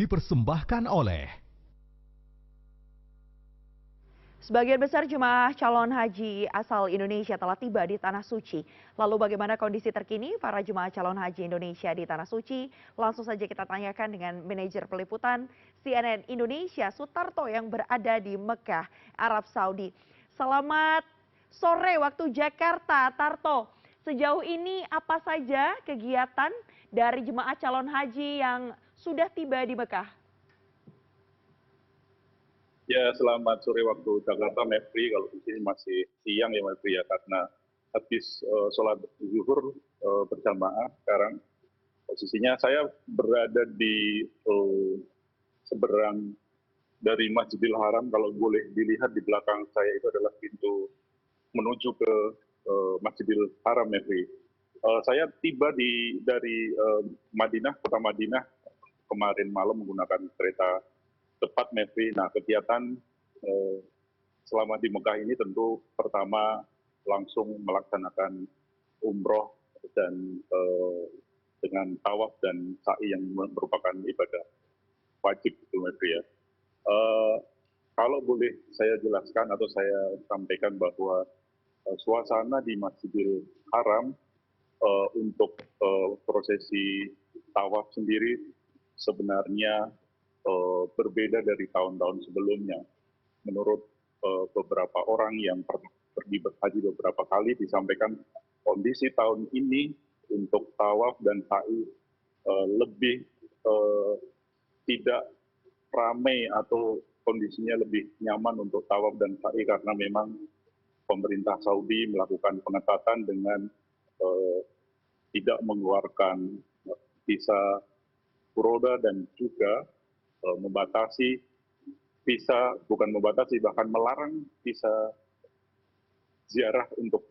dipersembahkan oleh Sebagian besar jemaah calon haji asal Indonesia telah tiba di Tanah Suci. Lalu bagaimana kondisi terkini para jemaah calon haji Indonesia di Tanah Suci? Langsung saja kita tanyakan dengan manajer peliputan CNN Indonesia, Sutarto yang berada di Mekah, Arab Saudi. Selamat sore waktu Jakarta, Tarto. Sejauh ini apa saja kegiatan dari jemaah calon haji yang sudah tiba di Mekah? Ya, selamat sore waktu Jakarta, Mevri. Kalau di sini masih siang ya, Mevri ya, karena habis sholat zuhur berjamaah sekarang. Posisinya saya berada di seberang dari Masjidil Haram. Kalau boleh dilihat di belakang saya itu adalah pintu menuju ke Masjidil Haram, Mevri. Saya tiba dari Madinah, kota Madinah kemarin malam menggunakan kereta cepat, Mevri. Nah, kegiatan selama di Mekah ini tentu pertama langsung melaksanakan umroh dan dengan tawaf dan sa'i yang merupakan ibadah wajib, Mevri ya. Kalau boleh saya jelaskan atau saya sampaikan bahwa suasana di Masjidil Haram untuk prosesi tawaf sendiri sebenarnya berbeda dari tahun-tahun sebelumnya. Menurut beberapa orang yang pergi berhaji beberapa kali disampaikan kondisi tahun ini untuk tawaf dan sa'i lebih tidak ramai atau kondisinya lebih nyaman untuk tawaf dan sa'i karena memang pemerintah Saudi melakukan pengetatan dengan tidak mengeluarkan visa furoda dan juga membatasi visa, bukan membatasi, bahkan melarang visa ziarah untuk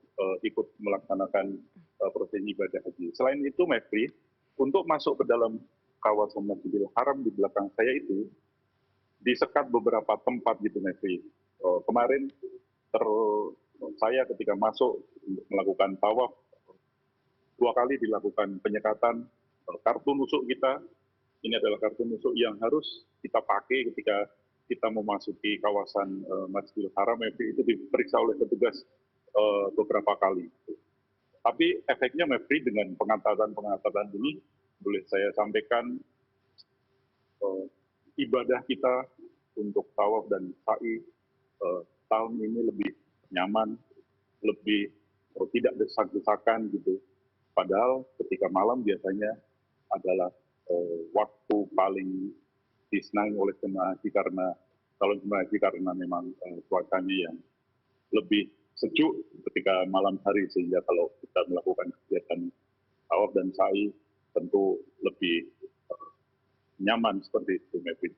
ikut melaksanakan prosesi ibadah haji. Selain itu, Mevri, untuk masuk ke dalam kawasan Masjidil Haram di belakang saya itu disekat beberapa tempat gitu, Mevri. Kemarin saya ketika masuk untuk melakukan tawaf 2 kali dilakukan penyekatan kartu nusuk kita. Ini adalah kartu nusuk yang harus kita pakai ketika kita memasuki kawasan Masjidil Haram, itu diperiksa oleh petugas beberapa kali. Tapi efeknya, Mevri, dengan pengetatan ini, boleh saya sampaikan ibadah kita untuk tawaf dan sa'i tahun ini lebih nyaman, lebih tidak desak-desakan gitu. Padahal ketika malam biasanya adalah waktu paling disenangi oleh jemaah haji karena kalau jemaah haji karena memang cuacanya yang lebih sejuk ketika malam hari, sehingga kalau kita melakukan kegiatan tawaf dan sa'i tentu lebih nyaman seperti itu, Mevri.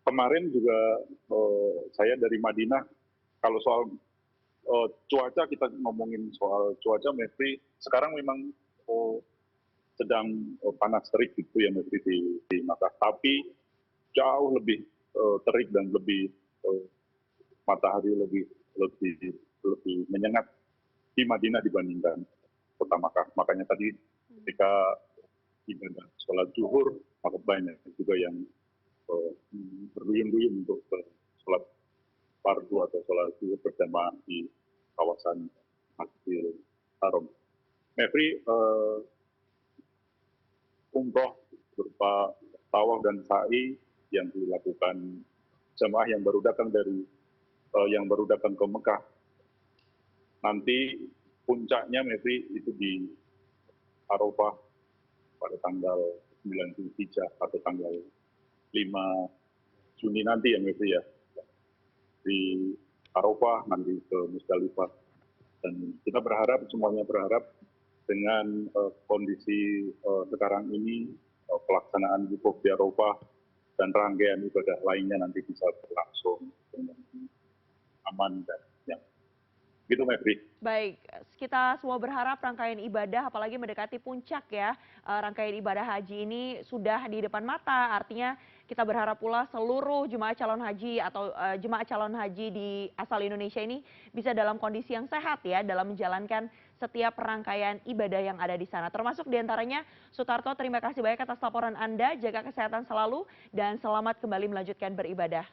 Kemarin juga saya dari Madinah, kalau soal cuaca, kita ngomongin soal cuaca, Mevri, sekarang memang sedang panas terik gitu ya, Mevri, di Makkah. Tapi jauh lebih terik dan lebih matahari lebih menyengat di Madinah dibandingkan kota Makkah. Makanya tadi ketika ibadah sholat zuhur, maka banyak juga yang berduyun-duyun untuk sholat fardu atau sholat zuhur berjamaah di kawasan Masjidil Haram. Mevri, umroh berupa tawaf dan sa'i yang dilakukan jemaah yang baru datang ke Mekah. Nanti puncaknya, Mevri, itu di Arafah pada tanggal 9 Zulhijjah atau tanggal 5 Juni nanti ya, Mevri ya. Di Arafah nanti ke Musdalifah. Dan kita berharap, semuanya berharap dengan kondisi sekarang ini, pelaksanaan wukuf di Arafah dan rangkaian ibadah lainnya nanti bisa berlangsung dengan aman dan nyaman. Gitu, Mevri. Baik, kita semua berharap rangkaian ibadah apalagi mendekati puncak ya, rangkaian ibadah haji ini sudah di depan mata, artinya kita berharap pula seluruh jemaah calon haji atau, jemaah calon haji di asal Indonesia ini bisa dalam kondisi yang sehat ya dalam menjalankan setiap rangkaian ibadah yang ada di sana. Termasuk diantaranya Sutarto, terima kasih banyak atas laporan Anda, jaga kesehatan selalu dan selamat kembali melanjutkan beribadah.